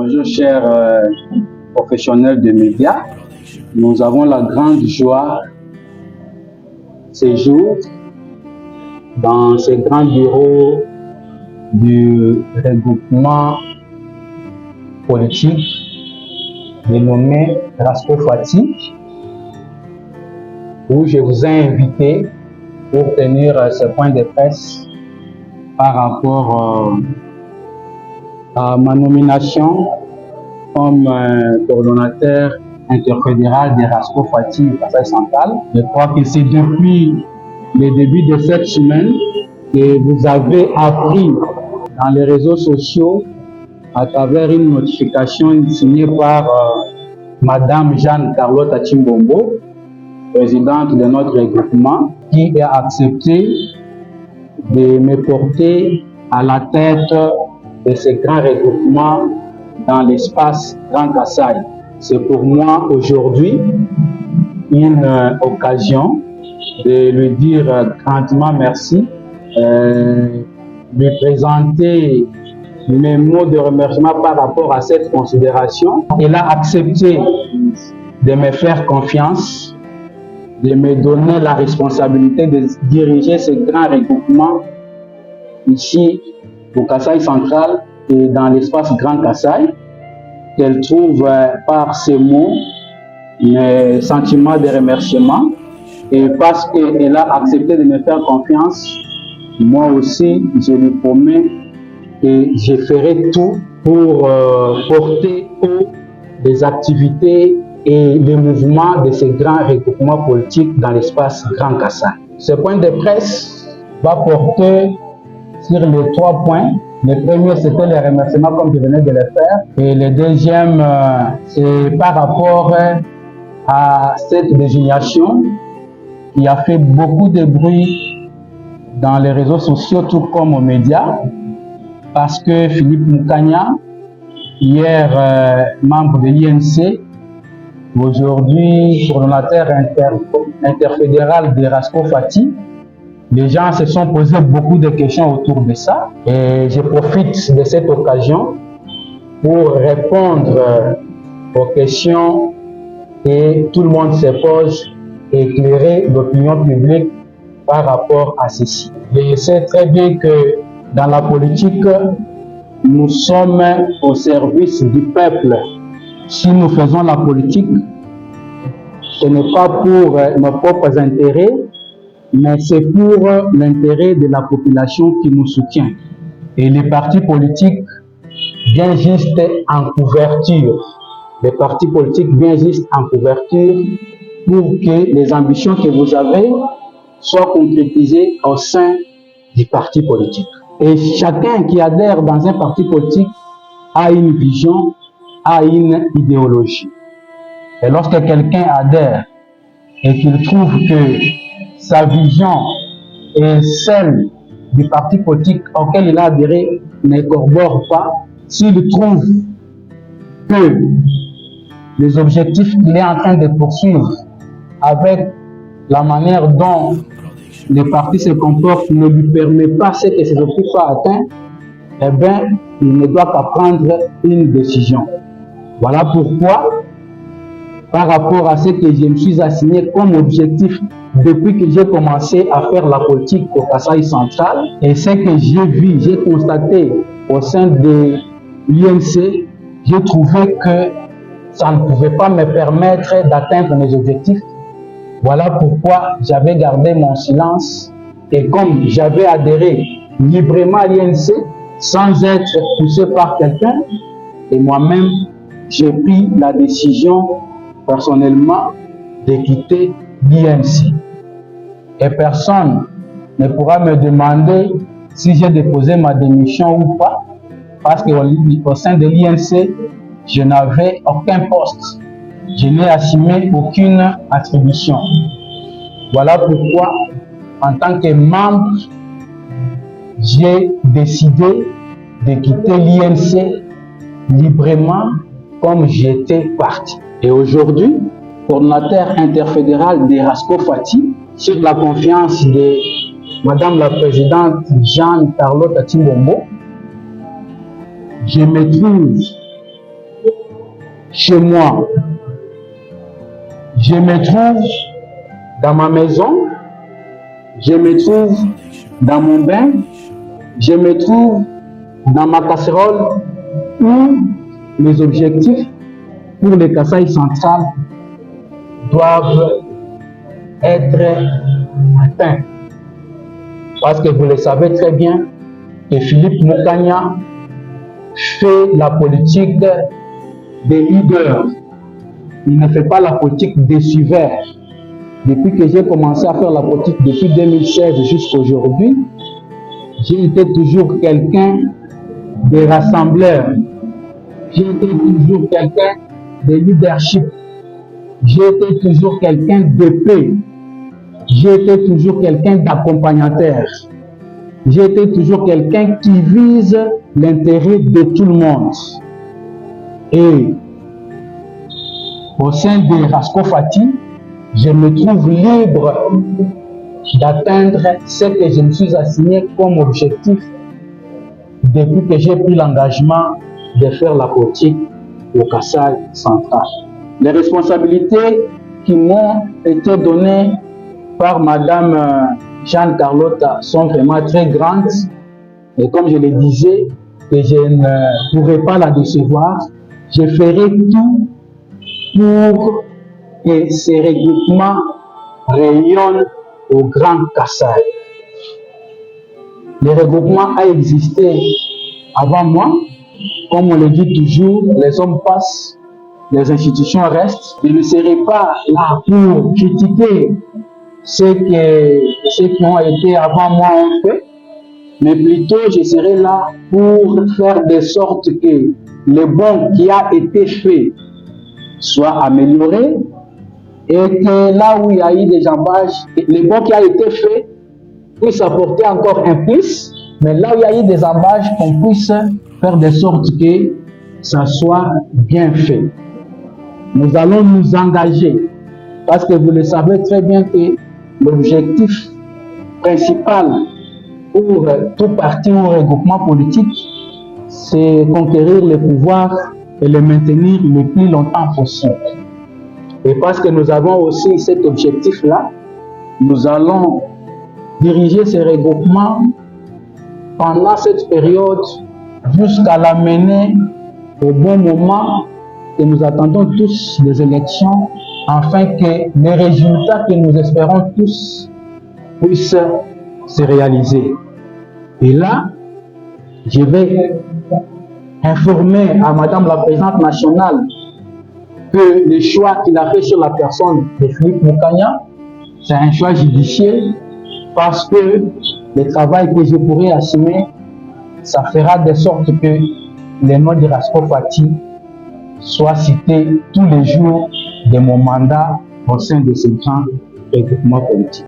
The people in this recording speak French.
Bonjour chers professionnels de médias. Nous avons la grande joie ces jours dans ces grands bureaux du regroupement politique dénommé Rasco Fati, où je vous ai invité pour tenir ce point de presse par rapport à ma nomination comme coordonnateur interfédéral des Rasco Fati Kasaï Central. Je crois que c'est depuis le début de cette semaine que vous avez appris dans les réseaux sociaux à travers une notification signée par Madame Jeanne Carlotte Achimbombo, présidente de notre regroupement, qui a accepté de me porter à la tête de ce grand regroupement dans l'espace Grand Kasaï. C'est pour moi aujourd'hui une occasion de lui dire grandement merci, lui présenter mes mots de remerciement par rapport à cette considération. Il a accepté de me faire confiance, de me donner la responsabilité de diriger ce grand regroupement ici au Kasaï Central et dans l'espace Grand Kasaï, qu'elle trouve par ces mots mes sentiments de remerciement, et parce qu'elle a accepté de me faire confiance, moi aussi je lui promets que je ferai tout pour porter haut les activités et les mouvements de ces grands regroupements politiques dans l'espace Grand Kasaï. Ce point de presse va porter sur les 3 points. Le premier, c'était les remerciements comme je venais de le faire. Et le deuxième, c'est par rapport à cette désignation qui a fait beaucoup de bruit dans les réseaux sociaux, tout comme aux médias, parce que Philippe Moukania, hier membre de l'INC, aujourd'hui coordonnateur interfédéral de Rasco Fati, les gens se sont posés beaucoup de questions autour de ça, et je profite de cette occasion pour répondre aux questions que tout le monde se pose et éclairer l'opinion publique par rapport à ceci. Je sais très bien que dans la politique, nous sommes au service du peuple. Si nous faisons la politique, ce n'est pas pour nos propres intérêts, mais c'est pour l'intérêt de la population qui nous soutient. Et les partis politiques viennent juste en couverture. Les partis politiques viennent juste en couverture pour que les ambitions que vous avez soient concrétisées au sein du parti politique. Et chacun qui adhère dans un parti politique a une vision, a une idéologie. Et lorsque quelqu'un adhère et qu'il trouve que sa vision et celle du parti politique auquel il a adhéré ne corroborent pas, s'il trouve que les objectifs qu'il est en train de poursuivre avec la manière dont le parti se comporte ne lui permet pas ce que ses objectifs soient atteints, eh bien, il ne doit qu'à prendre une décision. Voilà pourquoi, par rapport à ce que je me suis assigné comme objectif depuis que j'ai commencé à faire la politique au Kasaï Central, et ce que j'ai vu, j'ai constaté au sein de l'INC, j'ai trouvé que ça ne pouvait pas me permettre d'atteindre mes objectifs. Voilà pourquoi j'avais gardé mon silence, et comme j'avais adhéré librement à l'INC sans être poussé par quelqu'un, et moi-même j'ai pris la décision personnellement de quitter l'INC. Et personne ne pourra me demander si j'ai déposé ma démission ou pas, parce qu'au sein de l'INC, je n'avais aucun poste. Je n'ai assumé aucune attribution. Voilà pourquoi, en tant que membre, j'ai décidé de quitter l'INC librement comme j'étais parti. Et aujourd'hui, coordonnateur interfédéral des Rasco Fati, sur la confiance de Madame la Présidente Jeanne Carlotte Achimbombo, je me trouve chez moi. Je me trouve dans ma maison, je me trouve dans mon bain, je me trouve dans ma casserole où mes objectifs pour le Kasaï central doivent être atteints. Parce que vous le savez très bien que Philippe Mukanya fait la politique des leaders. Il ne fait pas la politique des suiveurs. Depuis que j'ai commencé à faire la politique depuis 2016 jusqu'à aujourd'hui, j'ai été toujours quelqu'un de rassembleur. J'ai été toujours quelqu'un de leadership. J'ai été toujours quelqu'un de paix. J'ai été toujours quelqu'un d'accompagnateur. J'ai été toujours quelqu'un qui vise l'intérêt de tout le monde. Et au sein de Rasco Fati, je me trouve libre d'atteindre ce que je me suis assigné comme objectif depuis que j'ai pris l'engagement de faire la politique au Kasaï central. Les responsabilités qui m'ont été données par Madame Jeanne Carlotta sont vraiment très grandes. Et comme je le disais, que je ne pourrais pas la décevoir, je ferai tout pour que ces regroupements rayonnent au Grand Kasaï. Le regroupement a existé avant moi. Comme on le dit toujours, les hommes passent, les institutions restent. Je ne serai pas là pour critiquer ceux qui ont été avant moi ont fait, mais plutôt je serai là pour faire de sorte que le bon qui a été fait soit amélioré et que là où il y a eu des jambages, le bon qui a été fait puisse apporter encore un plus, mais là où il y a eu des jambages, qu'on puisse faire de sorte que ça soit bien fait. Nous allons nous engager parce que vous le savez très bien que l'objectif principal pour tout parti ou regroupement politique, c'est conquérir le pouvoir et le maintenir le plus longtemps possible. Et parce que nous avons aussi cet objectif-là, nous allons diriger ces regroupements pendant cette période jusqu'à l'amener au bon moment que nous attendons tous des élections, afin que les résultats que nous espérons tous puissent se réaliser. Et là, je vais informer à Madame la Présidente nationale que le choix qu'il a fait sur la personne de Philippe Mukanya, c'est un choix judiciaire parce que le travail que je pourrais assumer, ça fera de sorte que le nom de Rasco Fati soit cité tous les jours de mon mandat au sein de ce grand regroupement politique.